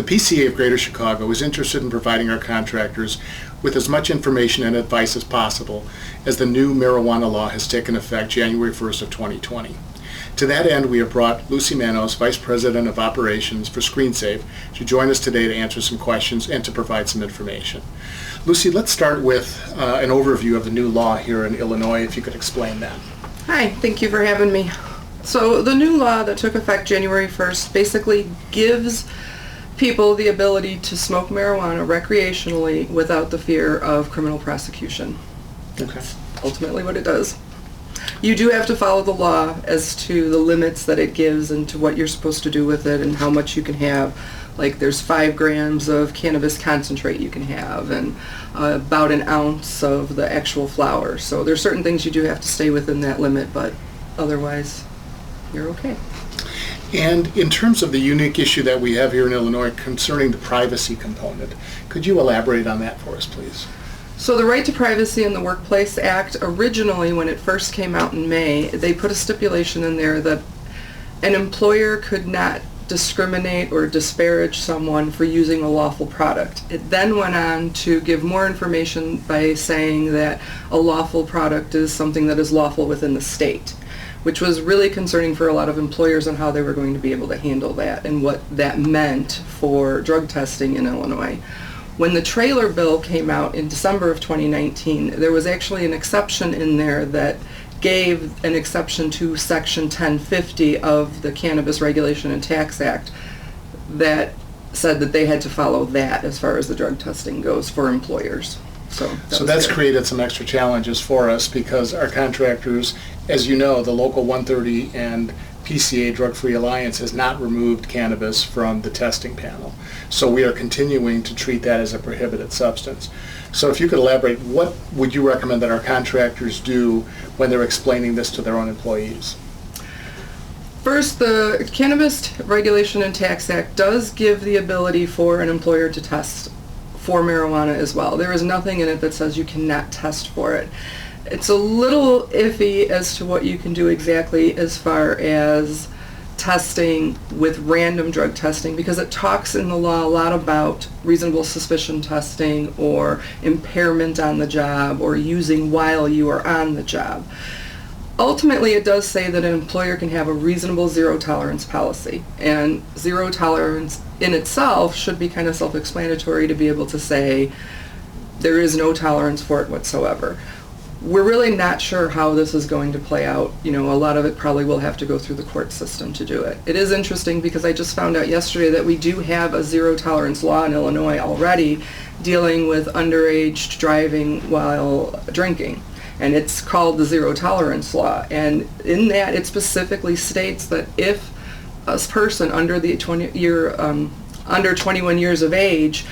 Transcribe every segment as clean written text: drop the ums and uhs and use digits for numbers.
PCA of Greater Chicago is interested in providing our contractors with as much information and advice as possible as the new marijuana law has taken effect January 1st of 2020. To that end, we have brought Luci Manos, Vice President of Operations for ScreenSafe, to join us today to answer some questions and to provide some information. Luci, let's start with an overview of the new law here in Illinois, if you could explain that. Hi, thank you for having me. So the new law that took effect January 1st basically gives people the ability to smoke marijuana recreationally without the fear of criminal prosecution. Okay. That's ultimately what it does. You do have to follow the law as to the limits that it gives and to what you're supposed to do with it and how much you can have. Like there's 5 grams of cannabis concentrate you can have and about an ounce of the actual flower. So there's certain things you do have to stay within that limit, but otherwise you're okay. And in terms of the unique issue that we have here in Illinois concerning the privacy component, could you elaborate on that for us, please? So the Right to Privacy in the Workplace Act, originally when it first came out in May, they put a stipulation in there that an employer could not discriminate or disparage someone for using a lawful product. It then went on to give more information by saying that a lawful product is something that is lawful within the state, which was really concerning for a lot of employers on how they were going to be able to handle that and what that meant for drug testing in Illinois. When the trailer bill came out in December of 2019, there was actually an exception in there that gave an exception to Section 1050 of the Cannabis Regulation and Tax Act that said that they had to follow that as far as the drug testing goes for employers. So that's created some extra challenges for us because our contractors, as you know, the Local 130 and PCA Drug-Free Alliance has not removed cannabis from the testing panel. So we are continuing to treat that as a prohibited substance. So if you could elaborate, what would you recommend that our contractors do when they're explaining this to their own employees? First, the Cannabis Regulation and Tax Act does give the ability for an employer to test for marijuana as well. There is nothing in it that says you cannot test for it. It's a little iffy as to what you can do exactly as far as testing with random drug testing because it talks in the law a lot about reasonable suspicion testing or impairment on the job or using while you are on the job. Ultimately, it does say that an employer can have a reasonable zero tolerance policy, and zero tolerance in itself should be kind of self-explanatory to be able to say there is no tolerance for it whatsoever. We're really not sure how this is going to play out. You know, a lot of it probably will have to go through the court system to do it. It is interesting because I just found out yesterday that we do have a zero tolerance law in Illinois already dealing with underage driving while drinking. And it's called the zero tolerance law. And in that it specifically states that if a person under 21 years of age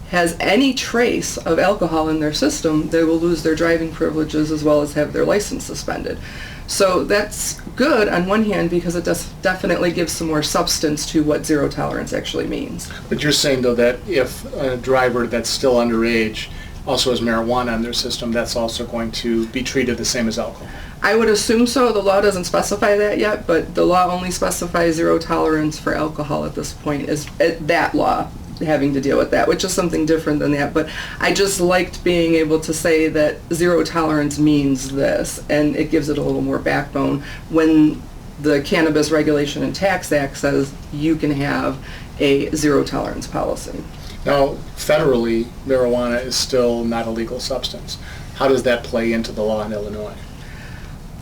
has any trace of alcohol in their system, they will lose their driving privileges as well as have their license suspended. So that's good on one hand because it does definitely gives some more substance to what zero tolerance actually means. But you're saying though that if a driver that's still underage also has marijuana in their system, that's also going to be treated the same as alcohol? I would assume so. The law doesn't specify that yet, but the law only specifies zero tolerance for alcohol at this point, is that law having to deal with that, which is something different than that. But I just liked being able to say that zero tolerance means this, and it gives it a little more backbone when the Cannabis Regulation and Tax Act says you can have a zero tolerance policy. Now, federally, marijuana is still not a legal substance. How does that play into the law in Illinois?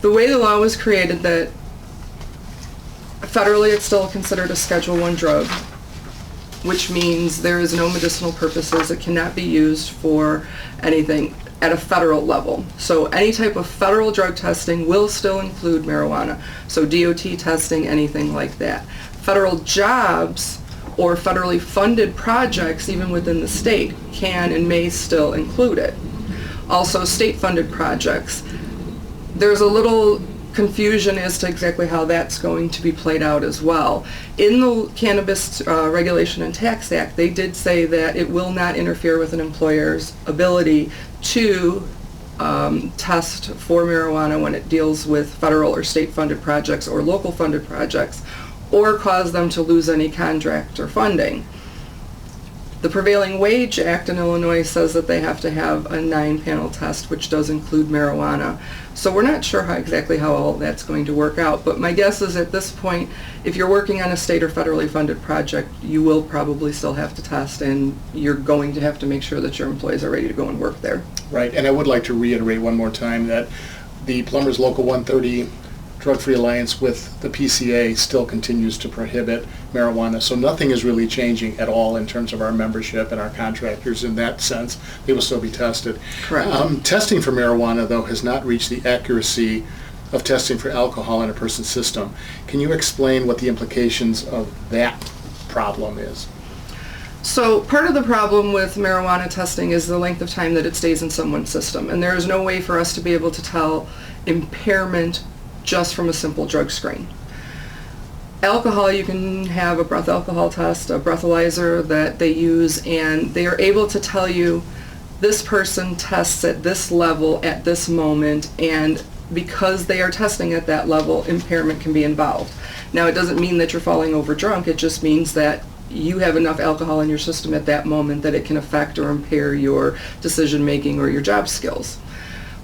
The way the law was created, that federally it's still considered a Schedule I drug, which means there is no medicinal purposes. It cannot be used for anything at a federal level. So any type of federal drug testing will still include marijuana. So DOT testing, anything like that. Federal jobs or federally funded projects, even within the state, can and may still include it. Also, state-funded projects. There's a little confusion as to exactly how that's going to be played out as well. In the Cannabis Regulation and Tax Act, they did say that it will not interfere with an employer's ability to test for marijuana when it deals with federal or state-funded projects or local-funded projects, or cause them to lose any contractor funding. The Prevailing Wage Act in Illinois says that they have to have a 9-panel test, which does include marijuana. So we're not sure exactly how all that's going to work out, but my guess is at this point, if you're working on a state or federally funded project, you will probably still have to test, and you're going to have to make sure that your employees are ready to go and work there. Right, and I would like to reiterate one more time that the Plumbers Local 130 Drug-Free Alliance with the PCA still continues to prohibit marijuana, so nothing is really changing at all in terms of our membership and our contractors in that sense. They will still be tested. Correct. Testing for marijuana, though, has not reached the accuracy of testing for alcohol in a person's system. Can you explain what the implications of that problem is? So part of the problem with marijuana testing is the length of time that it stays in someone's system, and there is no way for us to be able to tell impairment just from a simple drug screen. Alcohol, you can have a breath alcohol test, a breathalyzer that they use, and they are able to tell you this person tests at this level at this moment, and because they are testing at that level, impairment can be involved. Now, it doesn't mean that you're falling over drunk, it just means that you have enough alcohol in your system at that moment that it can affect or impair your decision making or your job skills.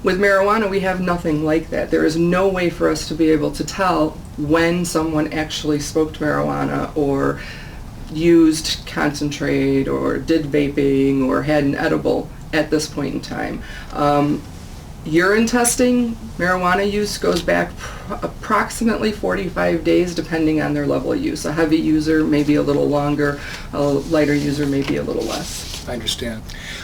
With marijuana, we have nothing like that. There is no way for us to be able to tell when someone actually smoked marijuana or used concentrate or did vaping or had an edible at this point in time. Urine testing, marijuana use goes back approximately 45 days depending on their level of use. A heavy user may be a little longer, a lighter user may be a little less. I understand.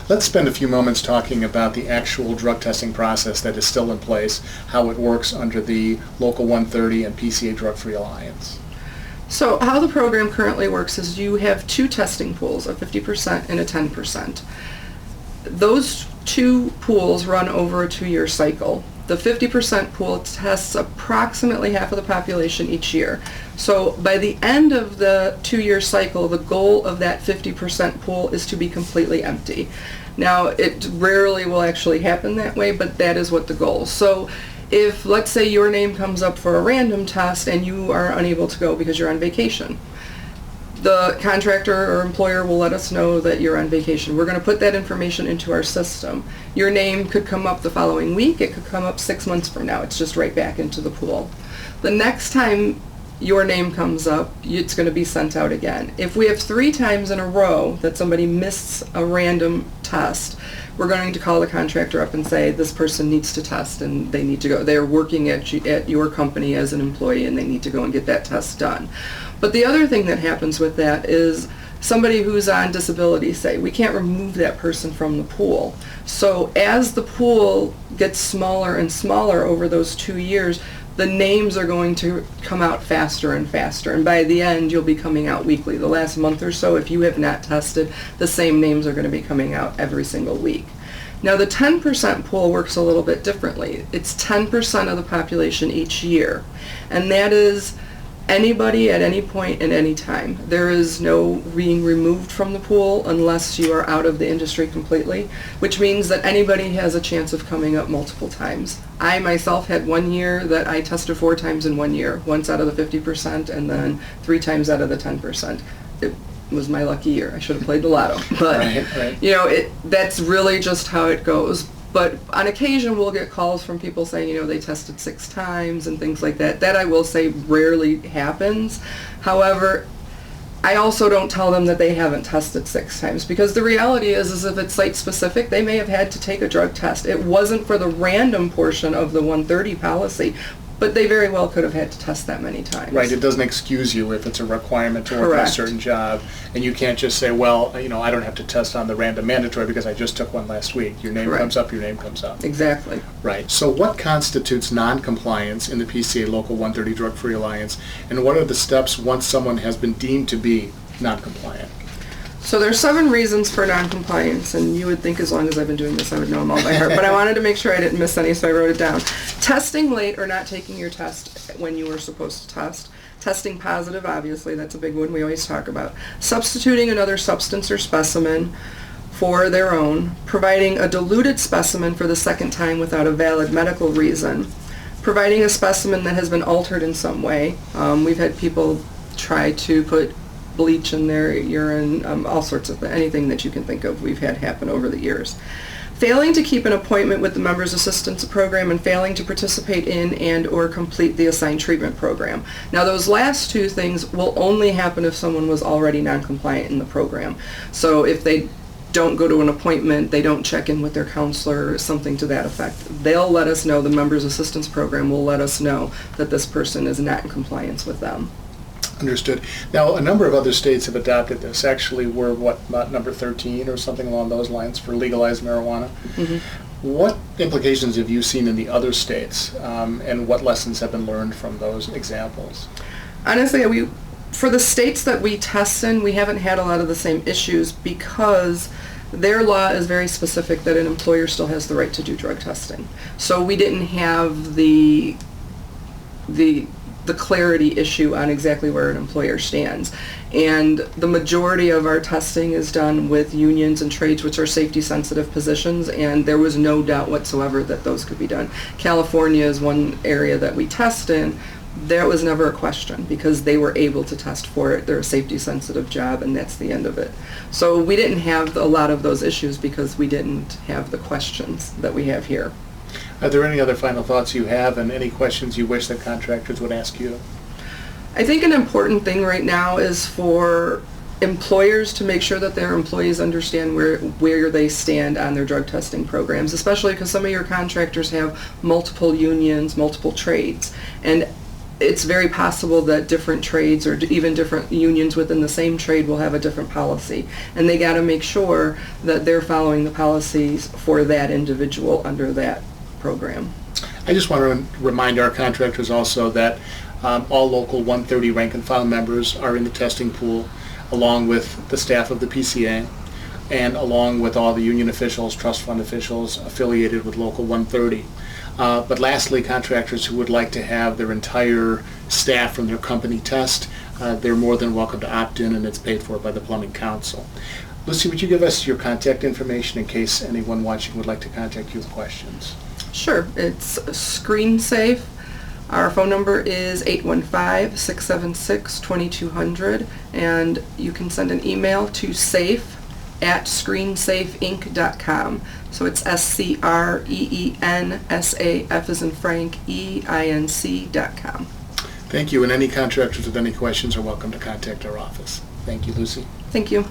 Let's spend a few moments talking about the actual drug testing process that is still in place, how it works under the Local 130 and PCA Drug-Free Alliance. So how the program currently works is you have 2 testing pools, a 50% and a 10%. Those 2 pools run over a 2-year cycle. The 50% pool tests approximately half of the population each year. So by the end of the 2-year cycle, the goal of that 50% pool is to be completely empty. Now, it rarely will actually happen that way, but that is what the goal. So if, let's say, your name comes up for a random test and you are unable to go because you're on vacation, the contractor or employer will let us know that you're on vacation. We're going to put that information into our system. Your name could come up the following week. It could come up 6 months from now. It's just right back into the pool. The next time your name comes up, it's going to be sent out again. If we have 3 times in a row that somebody missed a random test, we're going to call the contractor up and say this person needs to test and they need to go. They're working at your company as an employee and they need to go and get that test done. But the other thing that happens with that is somebody who's on disability, say, we can't remove that person from the pool. So as the pool gets smaller and smaller over those 2 years, the names are going to come out faster and faster. And by the end, you'll be coming out weekly. The last month or so, if you have not tested, the same names are going to be coming out every single week. Now, the 10% pool works a little bit differently. It's 10% of the population each year. And that is anybody at any point at any time. There is no being removed from the pool unless you are out of the industry completely, which means that anybody has a chance of coming up multiple times. I myself had 1 year that I tested 4 times in 1 year, once out of the 50% and then 3 times out of the 10%. It was my lucky year. I should have played the lotto. But, Right. you know, that's really just how it goes. But on occasion, we'll get calls from people saying, you know, they tested 6 times and things like that. That, I will say, rarely happens. However, I also don't tell them that they haven't tested 6 times, because the reality is if it's site-specific, they may have had to take a drug test. It wasn't for the random portion of the 130 policy, but they very well could have had to test that many times. Right, it doesn't excuse you if it's a requirement to work on a Correct. certain job, and you can't just say, well, you know, I don't have to test on the random mandatory because I just took one last week. Your name Correct. comes up, your name comes up. Exactly. Right. So what constitutes non-compliance in the PCA Local 130 Drug-Free Alliance, and what are the steps once someone has been deemed to be non-compliant? So there's 7 reasons for non-compliance, and you would think as long as I've been doing this I would know them all by heart, but I wanted to make sure I didn't miss any, so I wrote it down. Testing late or not taking your test when you were supposed to test. Testing positive, obviously, that's a big one we always talk about. Substituting another substance or specimen for their own. Providing a diluted specimen for the second time without a valid medical reason. Providing a specimen that has been altered in some way. We've had people try to put bleach in their urine, all sorts of things, anything that you can think of we've had happen over the years. Failing to keep an appointment with the Members Assistance Program and failing to participate in and or complete the assigned treatment program. Now those last two things will only happen if someone was already non-compliant in the program. So if they don't go to an appointment, they don't check in with their counselor, or something to that effect, they'll let us know, the Members Assistance Program will let us know that this person is not in compliance with them. Understood. Now, a number of other states have adopted this. Actually, we're, about number 13 or something along those lines for legalized marijuana. Mm-hmm. What implications have you seen in the other states, and what lessons have been learned from those examples? Honestly, for the states that we test in, we haven't had a lot of the same issues because their law is very specific that an employer still has the right to do drug testing. So we didn't have the clarity issue on exactly where an employer stands. And the majority of our testing is done with unions and trades, which are safety sensitive positions, and there was no doubt whatsoever that those could be done. California is one area that we test in. There was never a question because they were able to test for it. They're a safety sensitive job, and that's the end of it. So we didn't have a lot of those issues because we didn't have the questions that we have here. Are there any other final thoughts you have and any questions you wish that contractors would ask you? I think an important thing right now is for employers to make sure that their employees understand where they stand on their drug testing programs, especially because some of your contractors have multiple unions, multiple trades. And it's very possible that different trades or even different unions within the same trade will have a different policy. And they got to make sure that they're following the policies for that individual under that program. I just want to remind our contractors also that all local 130 rank and file members are in the testing pool, along with the staff of the PCA and along with all the union officials, trust fund officials affiliated with local 130. But lastly, contractors who would like to have their entire staff from their company test, they're more than welcome to opt in, and it's paid for by the Plumbing Council. Luci, would you give us your contact information in case anyone watching would like to contact you with questions? Sure. It's ScreenSafe. Our phone number is 815-676-2200, and you can send an email to safe@screensafeinc.com. So it's SCREENSAF as in Frank, EINC.com. Thank you, and any contractors with any questions are welcome to contact our office. Thank you, Luci. Thank you.